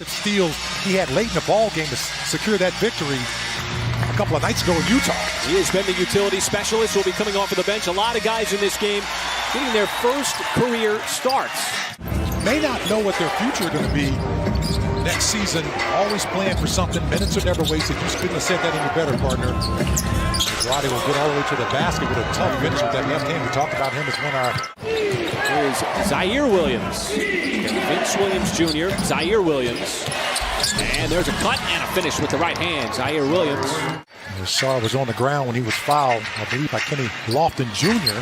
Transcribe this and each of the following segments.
Steals he had late in the ball game to secure that victory a couple of nights ago in Utah. He has been the utility specialist. Will be coming off of the bench. A lot of guys in this game getting their first career starts. May not know what their future is going to be next season. Always playing for something. Minutes are never wasted. You couldn't have said that any better, partner. Roddy will get all the way to the basket with a tough finish with that left hand. We talked about him as one of our... Here's Zaire Williams. Vince Williams Jr., Zaire Williams. And there's a cut and a finish with the right hand. Zaire Williams. Sarr was on the ground when he was fouled, I believe, by Kenny Lofton Jr.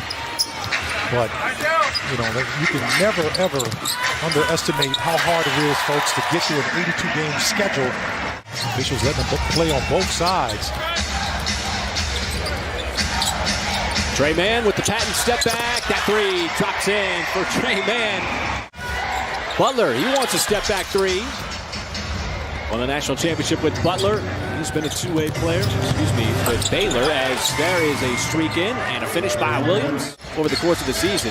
But, you know, you can never, ever underestimate how hard it is, folks, to get to an 82-game schedule. Officials letting them play on both sides. Trey Mann with the patent step back. That three drops in for Trey Mann. Butler, he wants a step back three. Won the national championship with Butler. He's been a two-way player, with Baylor, as there is a streak in and a finish by Williams over the course of the season.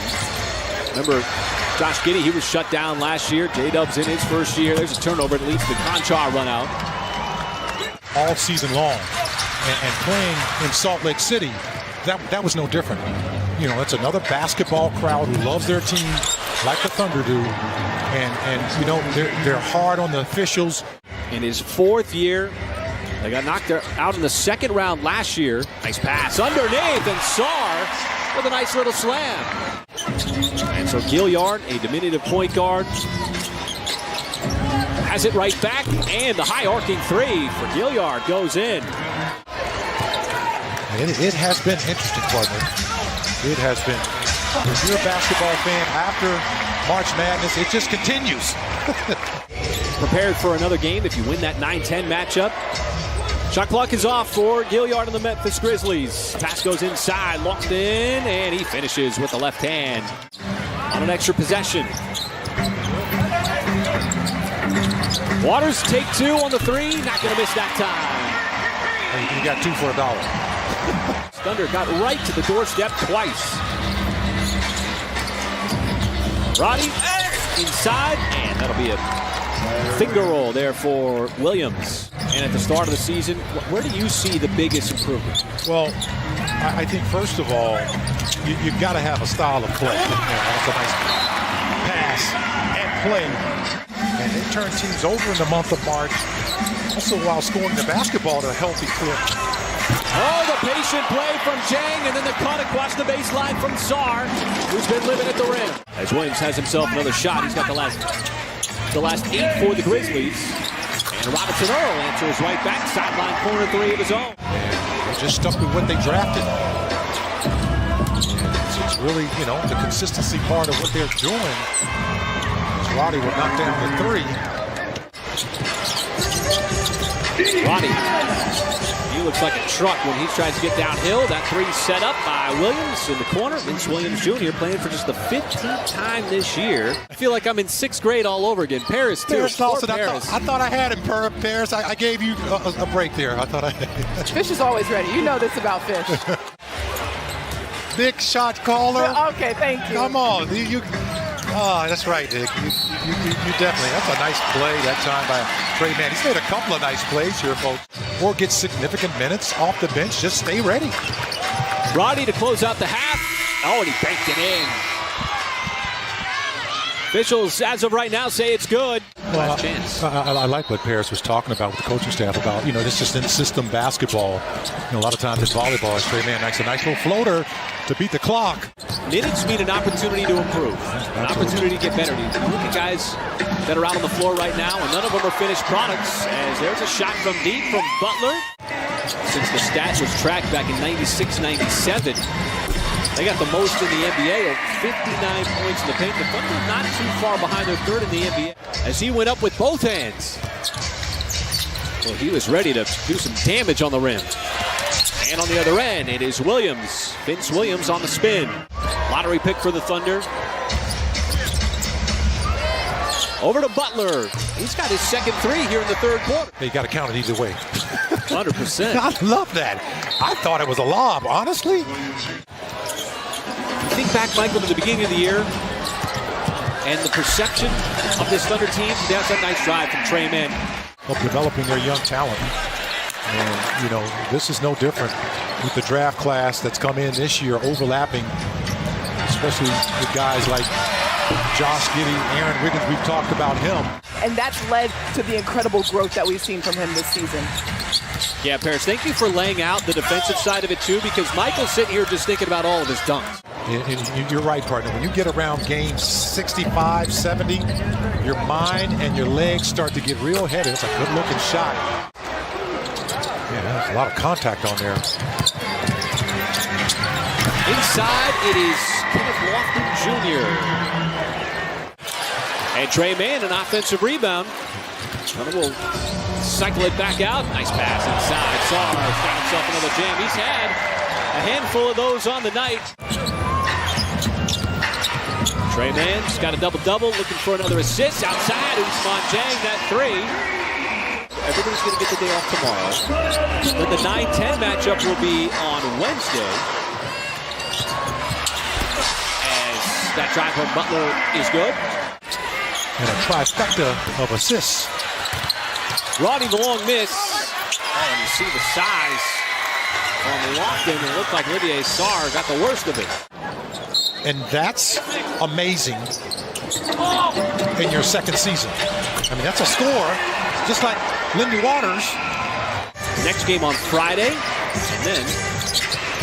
Remember, Josh Giddey, he was shut down last year. J-Dub's in his first year. There's a turnover that leads to the Conchar run out. All season long. And playing in Salt Lake City, that was no different. You know, it's another basketball crowd who loves their team like the Thunder do. And you know, they're hard on the officials. In his fourth year, they got knocked out in the second round last year. Nice pass underneath, and Sarr with a nice little slam. And so Gilliard, a diminutive point guard, has it right back, and the high arcing three for Gilliard goes in. It has been interesting, partner. It has been. If you're a basketball fan after March Madness, it just continues. Prepared for another game if you win that 9-10 matchup. Shot clock is off for Gilliard and the Memphis Grizzlies. Pass goes inside, locked in, and he finishes with the left hand on an extra possession. Waters take two on the three, not going to miss that time. You got two for $1. Thunder got right to the doorstep twice. Roddy inside, and that'll be a finger roll there for Williams. And at the start of the season, where do you see the biggest improvement? Well, I think first of all, you've got to have a style of play. That's a nice pass and play. And they turn teams over in the month of March, also while scoring the basketball at a healthy clip. Oh, the patient play from Jang, and then the cut across the baseline from Sarr, who's been living at the rim. As Williams has himself another shot, he's got the last 8 for the Grizzlies. And Robinson Earl answers right back, sideline corner three of his own. They're just stuck with what they drafted. It's really, you know, the consistency part of what they're doing. As Roddy will knock down the three. Roddy, he looks like a truck when he tries to get downhill. That three set up by Williams in the corner. Vince Williams Jr. playing for just the 15th time this year. I feel like I'm in 6th grade all over again. Paris, too. Paris Dawson, I thought I had him, Paris. I gave you a break there. I thought I had. Fish is always ready. You know this about Fish. Big shot caller. Okay, thank you. Come on. That's right, Dick. You definitely. That's a nice play that time by Trey Mann. He's made a couple of nice plays here, folks. Or get significant minutes off the bench. Just stay ready. Roddy to close out the half. Oh, and he banked it in. Officials, as of right now, say it's good. Last chance. I like what Paris was talking about with the coaching staff about, you know, this just in-system basketball. You know, a lot of times in volleyball, Trey Mann makes a nice little floater to beat the clock. Minutes mean an opportunity to improve, an opportunity to get better. You look at guys that are out on the floor right now, and none of them are finished products, as there's a shot from deep from Butler. Since the stats was tracked back in 96-97, they got the most in the NBA of 59 points in the paint. The Thunder not too far behind their third in the NBA. As he went up with both hands. Well, he was ready to do some damage on the rim. And on the other end, it is Williams. Vince Williams on the spin. Lottery pick for the Thunder. Over to Butler. He's got his second three here in the third quarter. You got to count it either way. 100%. I love that. I thought it was a lob, honestly. Think back, Michael, to the beginning of the year, And the perception of this Thunder team, that's a nice drive from Trey Mann. Of developing their young talent. And, you know, this is no different with the draft class that's come in this year, overlapping, especially with guys like Josh Giddey, Aaron Wiggins. We've talked about him. And that's led to the incredible growth that we've seen from him this season. Yeah, Paris, thank you for laying out the defensive side of it, too, because Michael's sitting here just thinking about all of his dunks. And you're right, partner. When you get around games 65, 70, your mind and your legs start to get real heavy. It's a good-looking shot. Yeah, there's a lot of contact on there. Inside, it is Kenneth Lofton Jr. And Trey Mann, an offensive rebound. Hunter will cycle it back out. Nice pass inside. Sarr found himself another jam. He's had a handful of those on the night. Trey Mann's got a double-double, looking for another assist. Outside, Ousmane Dieng, that three. Everybody's going to get the day off tomorrow. Then the 9-10 matchup will be on Wednesday. As that drive from Butler is good. And a trifecta of assists. Roddy the long miss. And you see the size on Lofton. It looked like Olivier Sarr got the worst of it. And that's amazing in your second season. I mean, that's a score, just like Lindy Waters. Next game on Friday, and then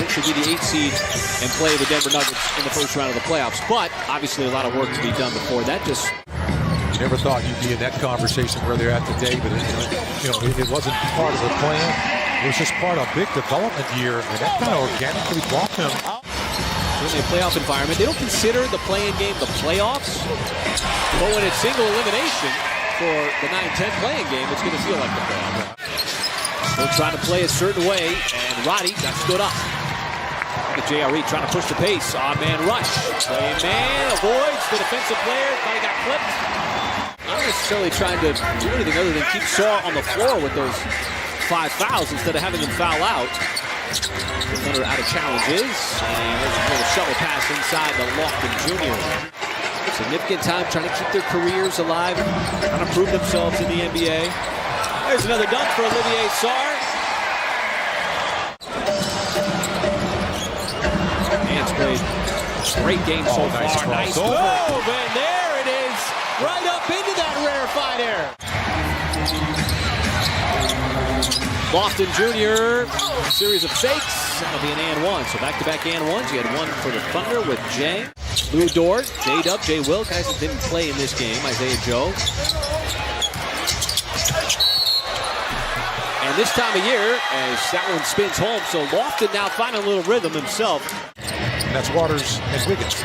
it should be the 8th seed and play the Denver Nuggets in the first round of the playoffs. But obviously a lot of work to be done before that. Just never thought you'd be in that conversation where they're at today, but it wasn't part of the plan. It was just part of a big development year, and that kind of organically brought them out. In a playoff environment, they don't consider the play-in game the playoffs, but when it's single elimination for the 9-10 play-in game, it's going to feel like the playoffs. They're trying to play a certain way, and Roddy got stood up. The JRE trying to push the pace. Man rush. Trey Mann avoids the defensive player. Thought he got clipped. Not necessarily trying to do anything other than keep Sarr on the floor with those 5 fouls instead of having him foul out. Another out of challenges, and there's a little shovel pass inside to Lofton Jr. Significant time trying to keep their careers alive, trying to prove themselves in the NBA. There's another dunk for Olivier Sarr. Man's played great game so far. Nice move, and there it is, right up into that rarefied air. Lofton Jr., a series of fakes. That'll be an and one. So back-to-back and ones. He had one for the Thunder with Jay. Lou Dort, J-Dub, J. Will, guys that didn't play in this game. Isaiah Joe. And this time of year, as that one spins home, so Lofton now finding a little rhythm himself. And that's Waters and Wiggins,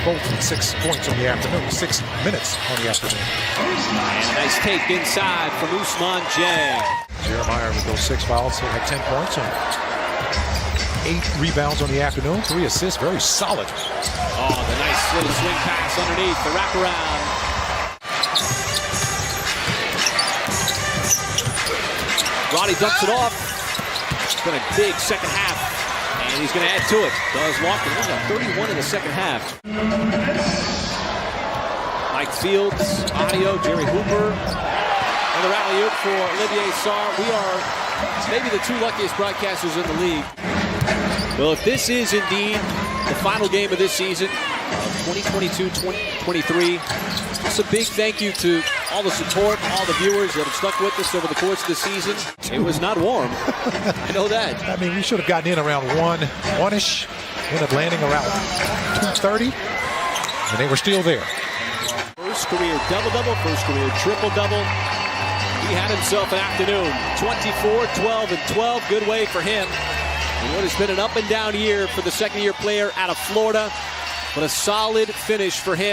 both with 6 points on the afternoon, 6 minutes on the afternoon. And a nice take inside from Ousmane Dieng. Jeremiah with those 6 fouls, so had 10 points and 8 rebounds on the afternoon, 3 assists, very solid. Oh, the nice little swing pass underneath the wraparound. Roddy dumps it off. It's been a big second half, and he's going to add to it. Does Lofton. He's got 31 in the second half. Mike Fields, audio, Jerry Hooper. Another alley-oop for Olivier Sarr. We are maybe the 2 luckiest broadcasters in the league. Well, if this is indeed the final game of this season, 2022-2023, just a big thank you to all the support, all the viewers that have stuck with us over the course of the season. It was not warm. I know that. I mean, we should have gotten in around 1-ish, ended up landing around 2:30, and they were still there. First career double-double, first career triple-double. He had himself an afternoon. 24, 12, and 12. Good way for him. And what has been an up-and-down year for the second-year player out of Florida, but a solid finish for him.